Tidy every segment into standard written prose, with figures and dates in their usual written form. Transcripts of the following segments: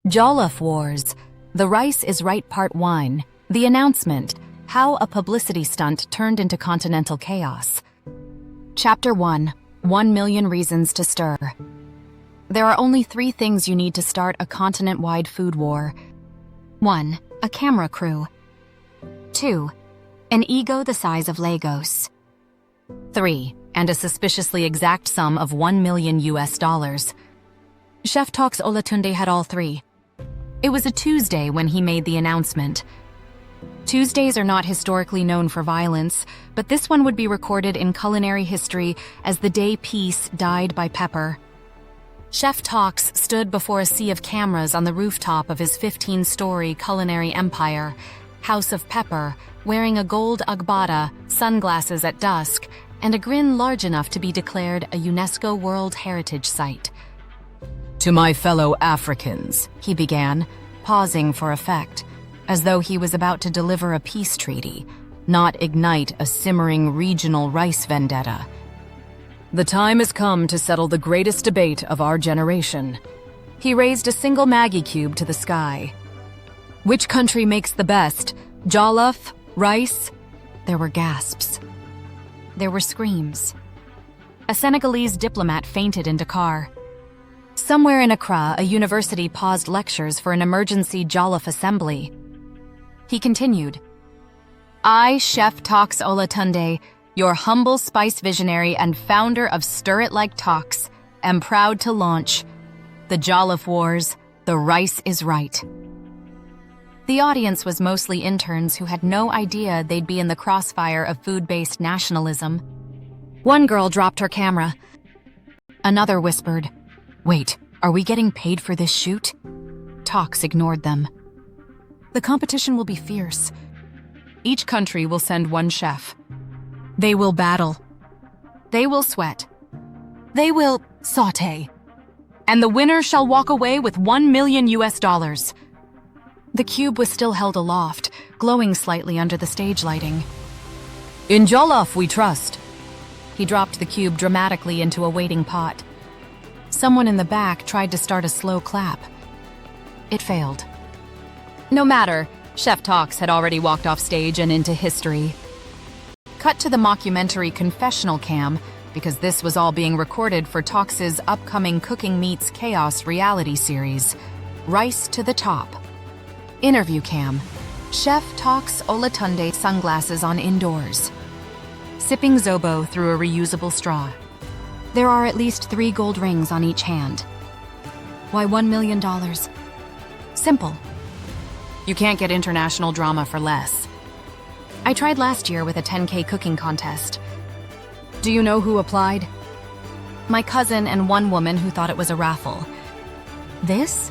Jollof Wars, The Rice is Right Part 1, The Announcement, How a Publicity Stunt Turned into Continental Chaos. Chapter 1, 1 Million Reasons to Stir. There are only 3 things you need to start a continent-wide food war. 1. A camera crew. 2. An ego the size of Lagos. 3. And a suspiciously exact sum of $1 million. Chef Talks Olatunde had all 3. It was a Tuesday when he made the announcement. Tuesdays are not historically known for violence, but this one would be recorded in culinary history as the day Peace died by pepper. Chef Talks stood before a sea of cameras on the rooftop of his 15-story culinary empire, House of Pepper, wearing a gold agbada, sunglasses at dusk, and a grin large enough to be declared a UNESCO World Heritage Site. "To my fellow Africans," he began, pausing for effect, as though he was about to deliver a peace treaty, not ignite a simmering regional rice vendetta. "The time has come to settle the greatest debate of our generation." He raised a single Maggie cube to the sky. "Which country makes the best? Jollof? Rice?" There were gasps. There were screams. A Senegalese diplomat fainted in Dakar. Somewhere in Accra, a university paused lectures for an emergency Jollof assembly. He continued, "I, Chef Talks Olatunde, your humble spice visionary and founder of Stir It Like Talks, am proud to launch the Jollof Wars, The Rice is Right." The audience was mostly interns who had no idea they'd be in the crossfire of food-based nationalism. One girl dropped her camera. Another whispered, "Wait, are we getting paid for this shoot?" Talks ignored them. "The competition will be fierce. Each country will send one chef. They will battle. They will sweat. They will saute. And the winner shall walk away with $1 million. The cube was still held aloft, glowing slightly under the stage lighting. "In Jollof we trust." He dropped the cube dramatically into a waiting pot. Someone in the back tried to start a slow clap. It failed. No matter, Chef Talks had already walked off stage and into history. Cut to the mockumentary confessional cam, because this was all being recorded for Talks' upcoming Cooking Meets Chaos reality series, Rice to the Top. Interview cam. Chef Talks Olatunde sunglasses on indoors. Sipping Zobo through a reusable straw. There are at least 3 gold rings on each hand. Why $1 million? Simple. You can't get international drama for less. I tried last year with a 10K cooking contest. Do you know who applied? My cousin and one woman who thought it was a raffle. This?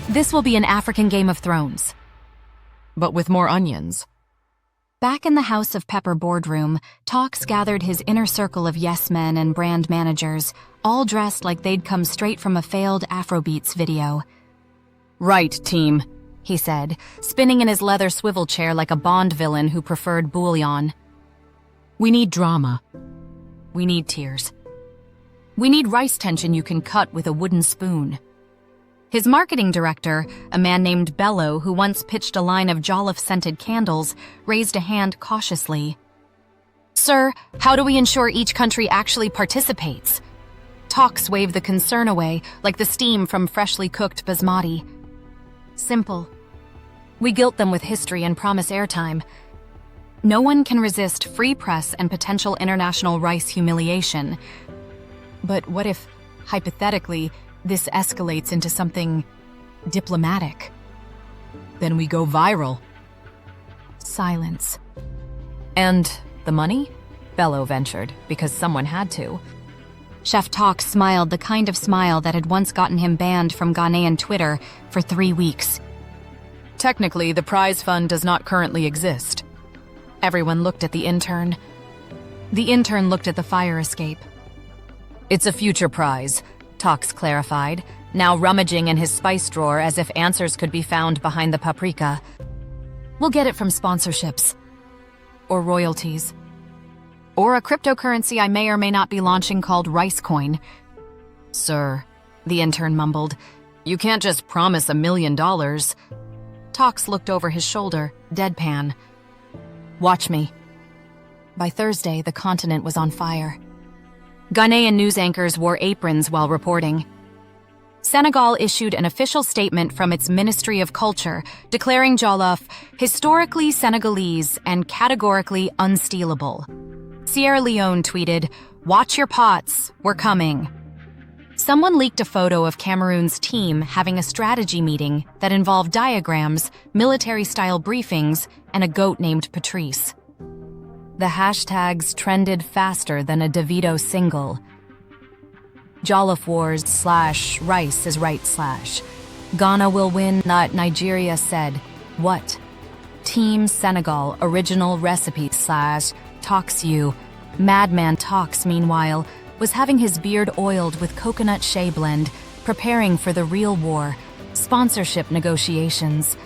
This will be an African Game of Thrones. But with more onions. Back in the House of Pepper boardroom, Talks gathered his inner circle of yes-men and brand managers, all dressed like they'd come straight from a failed Afrobeats video. "Right, team," he said, spinning in his leather swivel chair like a Bond villain who preferred bouillon. "We need drama. We need tears. We need rice tension you can cut with a wooden spoon." His marketing director, a man named Bello who once pitched a line of Jollof-scented candles, raised a hand cautiously. "Sir, how do we ensure each country actually participates?" Talks waved the concern away like the steam from freshly cooked basmati. "Simple. We guilt them with history and promise airtime. No one can resist free press and potential international rice humiliation. But what if, hypothetically, this escalates into something diplomatic? Then we go viral." Silence. "And the money?" Bello ventured, because someone had to. Chef Talks smiled the kind of smile that had once gotten him banned from Ghanaian Twitter for 3 weeks. "Technically, the prize fund does not currently exist." Everyone looked at the intern. The intern looked at the fire escape. "It's a future prize," Talks clarified, now rummaging in his spice drawer as if answers could be found behind the paprika. "We'll get it from sponsorships. Or royalties. Or a cryptocurrency I may or may not be launching called Ricecoin." "Sir," the intern mumbled, You can't just promise $1 million. Tox looked over his shoulder, deadpan. Watch me. By Thursday, the continent was on fire. Ghanaian news anchors wore aprons while reporting. Senegal issued an official statement from its Ministry of Culture declaring jollof historically Senegalese and categorically unstealable. Sierra Leone tweeted, "Watch your pots, we're coming." Someone leaked a photo of Cameroon's team having a strategy meeting that involved diagrams, military-style briefings, and a goat named Patrice. The hashtags trended faster than a Davido single. Jollof Wars / rice is right / Ghana will win, not Nigeria said. What? Team Senegal original recipe / Tox you. Madman Tox, meanwhile, was having his beard oiled with coconut shea blend, preparing for the real war, sponsorship negotiations.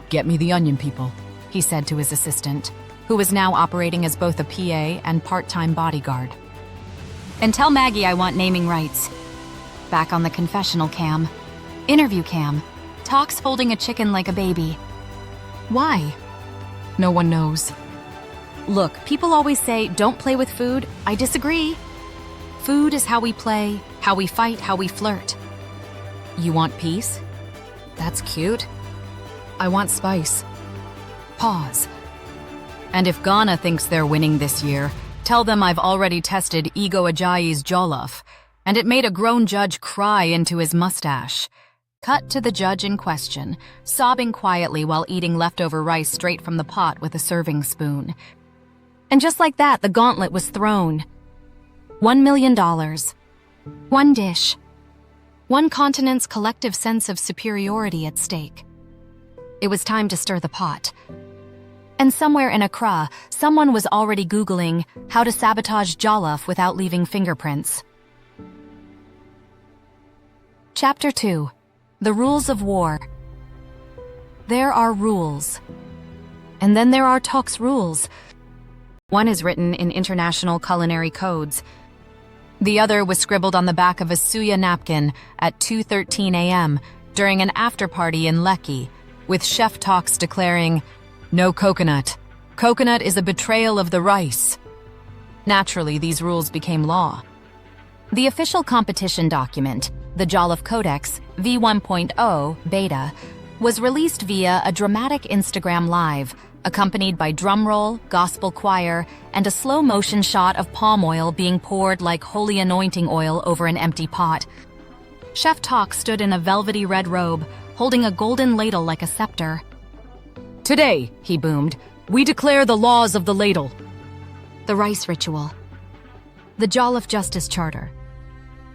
"Get me the onion, people," he said to his assistant, who was now operating as both a PA and part-time bodyguard. "And tell Maggie I want naming rights." Back on the confessional cam. Interview cam. Tox holding a chicken like a baby. Why? No one knows. Look, people always say, don't play with food. I disagree. Food is how we play, how we fight, how we flirt. You want peace? That's cute. I want spice. Pause. And if Ghana thinks they're winning this year, tell them I've already tested Ego Ajayi's jollof, and it made a grown judge cry into his mustache. Cut to the judge in question, sobbing quietly while eating leftover rice straight from the pot with a serving spoon. And just like that, the gauntlet was thrown. $1 million. One dish. One continent's collective sense of superiority at stake. It was time to stir the pot. And somewhere in Accra, someone was already Googling how to sabotage jollof without leaving fingerprints. Chapter 2. The Rules of War. There are rules. And then there are Tox rules. One is written in international culinary codes. The other was scribbled on the back of a suya napkin at 2:13 a.m. during an after-party in Lekki, with Chef Tox declaring, "No coconut. Coconut is a betrayal of the rice." Naturally, these rules became law. The official competition document, the Jollof Codex V1.0 Beta, was released via a dramatic Instagram Live, accompanied by drumroll, gospel choir, and a slow-motion shot of palm oil being poured like holy anointing oil over an empty pot. Chef Tox stood in a velvety red robe, holding a golden ladle like a scepter. "Today," he boomed, "we declare the laws of the ladle." The rice ritual. The Jollof Justice Charter.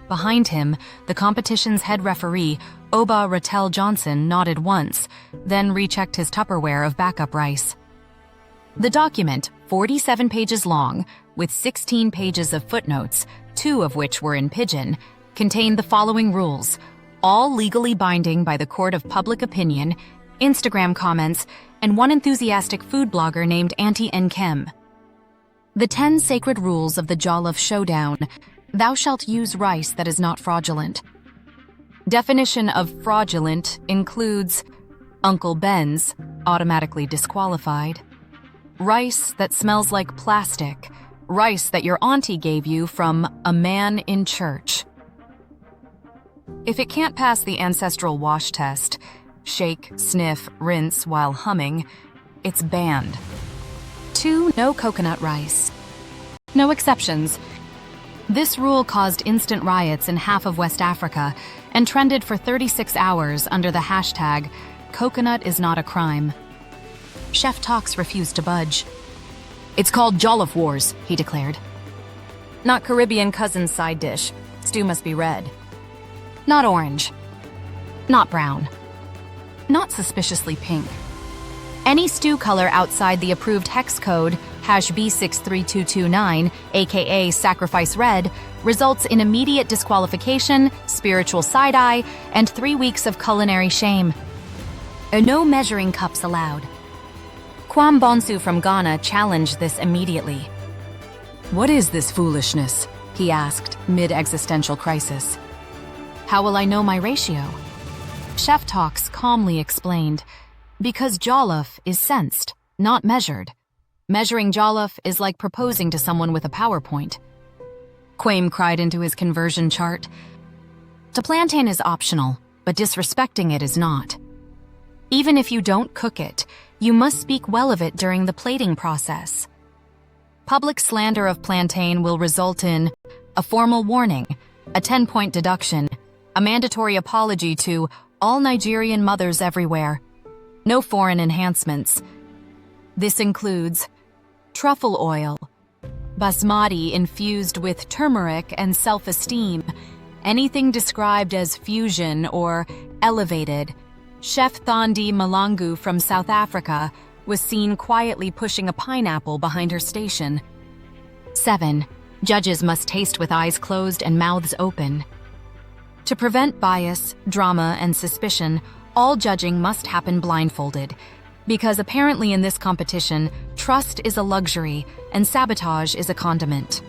Behind him, the competition's head referee, Oba Rattel Johnson, nodded once, then rechecked his Tupperware of backup rice. The document, 47 pages long, with 16 pages of footnotes, 2 of which were in Pidgin, contained the following rules, all legally binding by the court of public opinion, Instagram comments, and one enthusiastic food blogger named Auntie Nkem. The 10 sacred rules of the Jollof Showdown. Thou shalt use rice that is not fraudulent. Definition of fraudulent includes Uncle Ben's, automatically disqualified. Rice that smells like plastic. Rice that your auntie gave you from a man in church. If it can't pass the ancestral wash test, shake, sniff, rinse while humming, it's banned. 2. No coconut rice. No exceptions. This rule caused instant riots in half of West Africa and trended for 36 hours under the hashtag "Coconut is not a crime." Chef Tox refused to budge. "It's called Jollof Wars," he declared. Not Caribbean cousin's side dish. Stew must be red. Not orange. Not brown. Not suspiciously pink. Any stew color outside the approved hex code #B63229, aka Sacrifice Red, results in immediate disqualification, spiritual side-eye, and 3 weeks of culinary shame. No measuring cups allowed. Kwam Bonsu from Ghana challenged this immediately. "What is this foolishness?" he asked, mid-existential crisis. "How will I know my ratio?" Chef Talks calmly explained, because jollof is sensed, not measured. Measuring jollof is like proposing to someone with a PowerPoint. Quaim cried into his conversion chart. To plantain is optional, but disrespecting it is not. Even if you don't cook it, you must speak well of it during the plating process. Public slander of plantain will result in a formal warning, a 10-point deduction, a mandatory apology to all Nigerian mothers everywhere. No foreign enhancements. This includes truffle oil, basmati infused with turmeric and self-esteem, anything described as fusion or elevated. Chef Thandi Malangu from South Africa was seen quietly pushing a pineapple behind her station. 7. Judges must taste with eyes closed and mouths open. To prevent bias, drama, and suspicion, all judging must happen blindfolded, because apparently in this competition, trust is a luxury and sabotage is a condiment.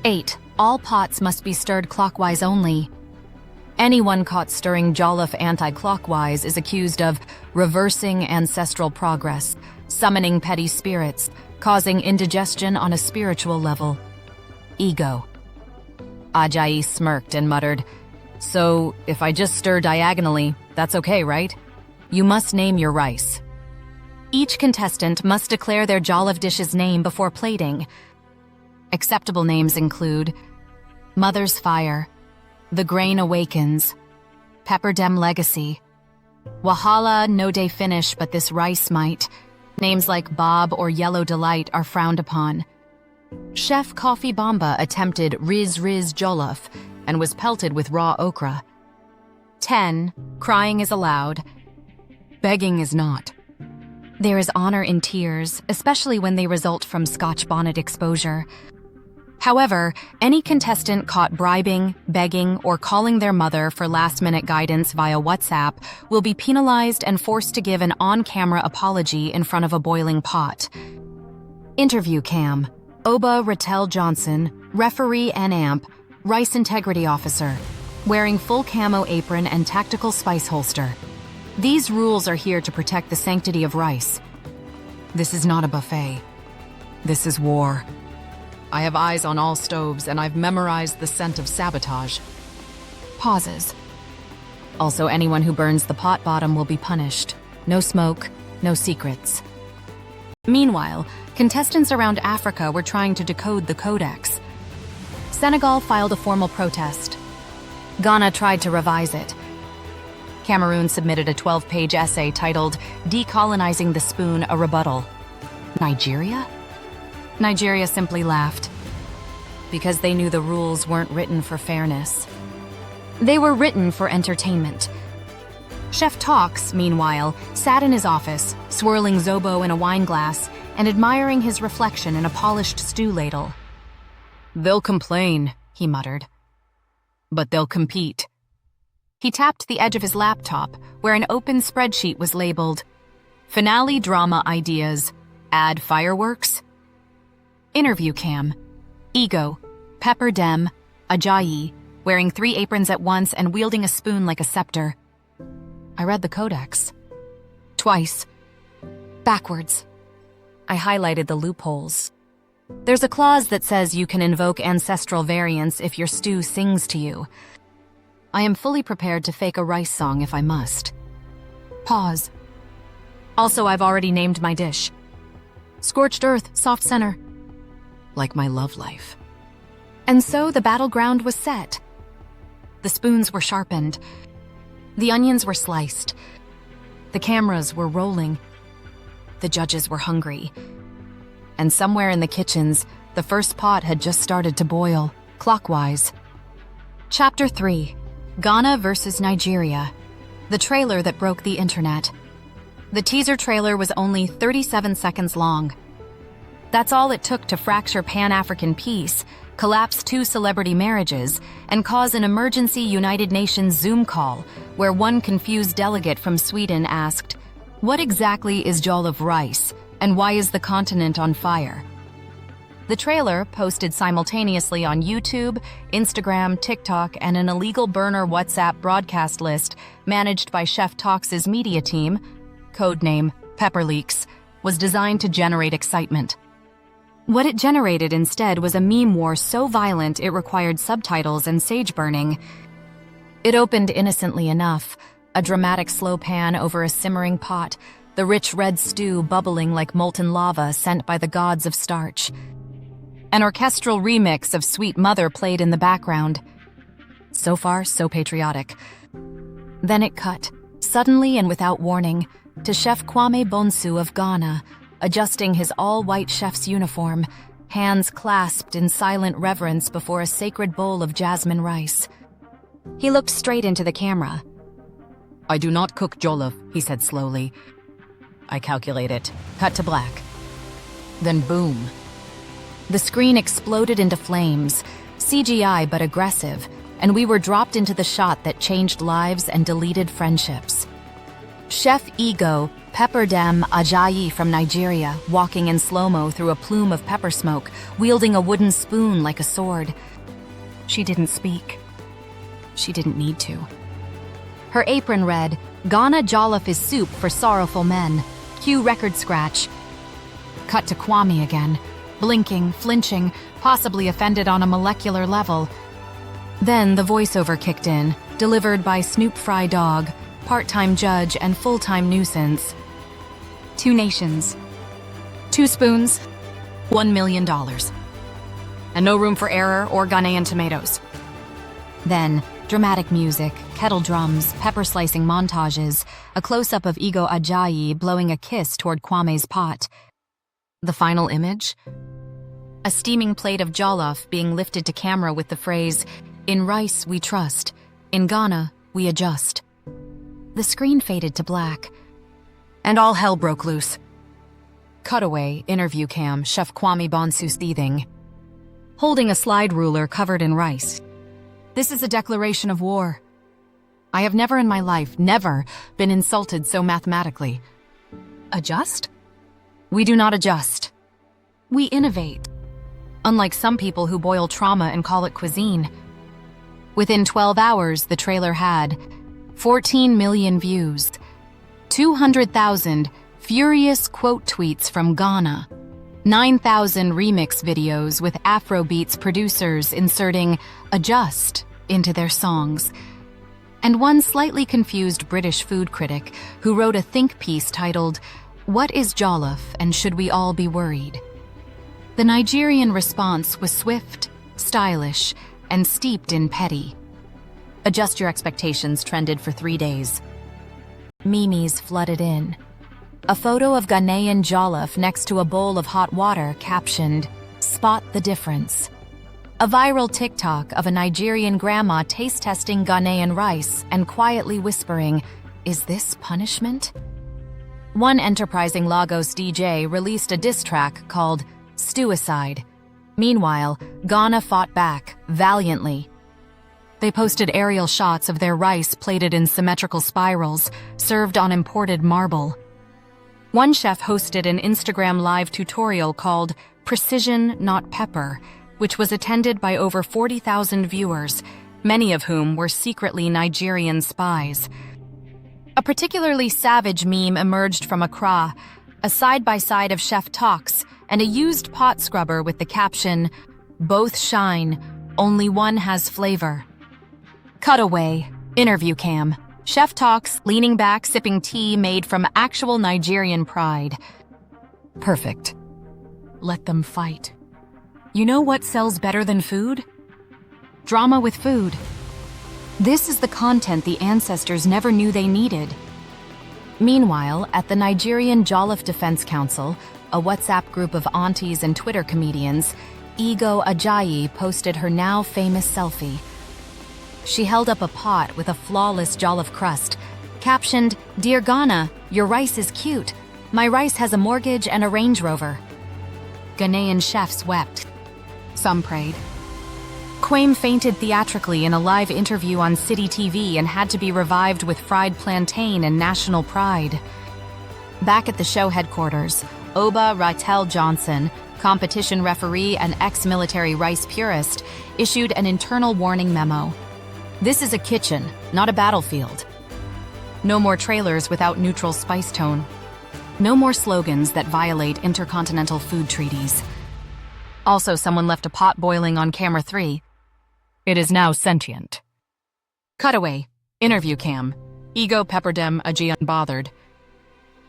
8. All pots must be stirred clockwise only. Anyone caught stirring jollof anti-clockwise is accused of reversing ancestral progress, summoning petty spirits, causing indigestion on a spiritual level. Ego. Ajayi smirked and muttered, "So, if I just stir diagonally, that's okay, right? You must name your rice." Each contestant must declare their jollof dish's name before plating. Acceptable names include Mother's Fire, The Grain Awakens, Pepperdem Legacy, Wahala No Day Finish But This Rice Might. Names like Bob or Yellow Delight are frowned upon. Chef Coffee Bamba attempted Riz Riz Jollof and was pelted with raw okra. 10. Crying is allowed. Begging is not. There is honor in tears, especially when they result from Scotch bonnet exposure. However, any contestant caught bribing, begging, or calling their mother for last-minute guidance via WhatsApp will be penalized and forced to give an on-camera apology in front of a boiling pot. Interview cam. Oba Rattel Johnson, referee and amp, Rice Integrity Officer, wearing full camo apron and tactical spice holster. These rules are here to protect the sanctity of rice. This is not a buffet. This is war. I have eyes on all stoves and I've memorized the scent of sabotage. Pauses. Also, anyone who burns the pot bottom will be punished. No smoke, no secrets. Meanwhile, contestants around Africa were trying to decode the codex. Senegal filed a formal protest. Ghana tried to revise it. Cameroon submitted a 12-page essay titled Decolonizing the Spoon, a Rebuttal. Nigeria? Nigeria simply laughed, because they knew the rules weren't written for fairness. They were written for entertainment. Chef Talks, meanwhile, sat in his office, swirling Zobo in a wine glass and admiring his reflection in a polished stew ladle. "They'll complain," he muttered. "But they'll compete." He tapped the edge of his laptop, where an open spreadsheet was labeled, Finale Drama Ideas, Add Fireworks. Interview cam. Ego, Pepperdem, Ajayi, wearing 3 aprons at once and wielding a spoon like a scepter. I read the codex. Twice. Backwards. I highlighted the loopholes. There's a clause that says you can invoke ancestral variants if your stew sings to you. I am fully prepared to fake a rice song if I must. Pause. Also, I've already named my dish. Scorched earth, soft center. Like my love life. And so the battleground was set. The spoons were sharpened. The onions were sliced. The cameras were rolling. The judges were hungry. And somewhere in the kitchens, the first pot had just started to boil, clockwise. Chapter 3. Ghana versus Nigeria. The trailer that broke the internet. The teaser trailer was only 37 seconds long. That's all it took to fracture Pan-African peace, collapse 2 celebrity marriages, and cause an emergency United Nations Zoom call, where one confused delegate from Sweden asked, "What exactly is jollof rice, and why is the continent on fire?" The trailer, posted simultaneously on YouTube, Instagram, TikTok, and an illegal burner WhatsApp broadcast list managed by Chef Talks' media team, codename Pepper Leaks, was designed to generate excitement. What it generated instead was a meme war so violent it required subtitles and sage burning. It opened innocently enough, a dramatic slow pan over a simmering pot, the rich red stew bubbling like molten lava sent by the gods of starch. An orchestral remix of Sweet Mother played in the background. So far, so patriotic. Then it cut, suddenly and without warning, to Chef Kwame Bonsu of Ghana, adjusting his all-white chef's uniform, hands clasped in silent reverence before a sacred bowl of jasmine rice. He looked straight into the camera. "I do not cook jollof," he said slowly. "I calculate it." Cut to black. Then boom. The screen exploded into flames, CGI but aggressive, and we were dropped into the shot that changed lives and deleted friendships. Chef Ego Pepperdem Ajayi from Nigeria, walking in slow-mo through a plume of pepper smoke, wielding a wooden spoon like a sword. She didn't speak. She didn't need to. Her apron read, "Ghana Jollof is soup for sorrowful men." Cue record scratch. Cut to Kwame again, blinking, flinching, possibly offended on a molecular level. Then the voiceover kicked in, delivered by Snoop Fry Dog, part-time judge and full-time nuisance. 2 nations. 2 spoons. $1 million. And no room for error or Ghanaian tomatoes. Then, dramatic music, kettle drums, pepper slicing montages, a close-up of Ego Ajayi blowing a kiss toward Kwame's pot. The final image? A steaming plate of jollof being lifted to camera with the phrase, "In rice we trust, in Ghana we adjust." The screen faded to black, and all hell broke loose. Cutaway, interview cam, Chef Kwame Bonsu seething, holding a slide ruler covered in rice. "This is a declaration of war. I have never in my life, never, been insulted so mathematically." Adjust? We do not adjust. We innovate. Unlike some people who boil trauma and call it cuisine. Within 12 hours, the trailer had 14 million views, 200,000 furious quote tweets from Ghana, 9,000 remix videos with Afrobeats producers inserting "adjust" into their songs, and one slightly confused British food critic who wrote a think piece titled, "What is Jollof and Should We All Be Worried?" The Nigerian response was swift, stylish, and steeped in petty. Adjust Your Expectations trended for 3 days. Memes flooded in. A photo of Ghanaian jollof next to a bowl of hot water captioned, "Spot the difference." A viral TikTok of a Nigerian grandma taste-testing Ghanaian rice and quietly whispering, "Is this punishment?" One enterprising Lagos DJ released a diss track called "Stewicide." Meanwhile, Ghana fought back, valiantly. They posted aerial shots of their rice plated in symmetrical spirals, served on imported marble. One chef hosted an Instagram live tutorial called "Precision, Not Pepper," which was attended by over 40,000 viewers, many of whom were secretly Nigerian spies. A particularly savage meme emerged from Accra, a side-by-side of Chef Talks and a used pot scrubber with the caption, "Both shine, only one has flavor." Cutaway, interview cam, Chef Talks leaning back sipping tea made from actual Nigerian pride. Perfect. Let them fight. You know what sells better than food? Drama with food. This is the content the ancestors never knew they needed. Meanwhile, at the Nigerian Jollof Defense Council, a WhatsApp group of aunties and Twitter comedians, Ego Ajayi posted her now famous selfie. She held up a pot with a flawless jollof crust, captioned, "Dear Ghana, your rice is cute. My rice has a mortgage and a Range Rover." Ghanaian chefs wept. Some prayed. Kwame fainted theatrically in a live interview on City TV and had to be revived with fried plantain and national pride. Back at the show headquarters, Oba Ratel Johnson, competition referee and ex-military rice purist, issued an internal warning memo. This is a kitchen, not a battlefield. No more trailers without neutral spice tone. No more slogans that violate intercontinental food treaties. Also, someone left a pot boiling on camera 3. It is now sentient. Cutaway. Interview cam. Ego pepperdem aji unbothered.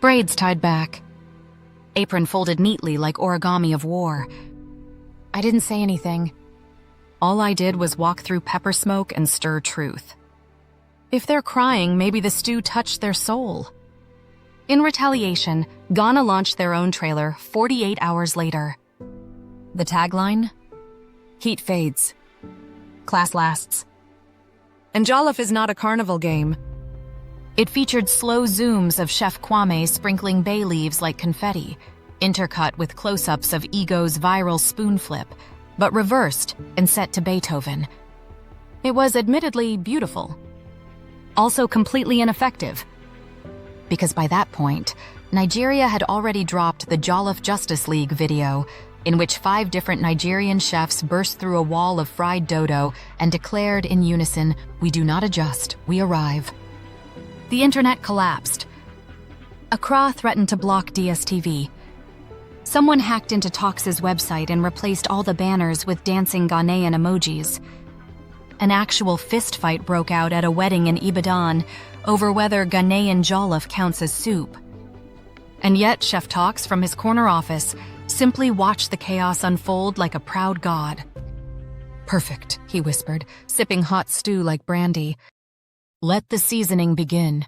Braids tied back. Apron folded neatly like origami of war. I didn't say anything. All I did was walk through pepper smoke and stir truth. If they're crying, maybe the stew touched their soul. In retaliation, Ghana launched their own trailer 48 hours later. The tagline? Heat fades. Class lasts. And Jollof is not a carnival game. It featured slow zooms of Chef Kwame sprinkling bay leaves like confetti, intercut with close-ups of Ego's viral spoon flip, but reversed and set to Beethoven. It was admittedly beautiful. Also completely ineffective. Because by that point, Nigeria had already dropped the Jollof Justice League video, in which 5 different Nigerian chefs burst through a wall of fried dodo and declared in unison, "We do not adjust, we arrive." The internet collapsed. Accra threatened to block DSTV. Someone hacked into Tox's website and replaced all the banners with dancing Ghanaian emojis. An actual fistfight broke out at a wedding in Ibadan over whether Ghanaian jollof counts as soup. And yet, Chef Tox, from his corner office, simply watched the chaos unfold like a proud god. "Perfect," he whispered, sipping hot stew like brandy. "Let the seasoning begin."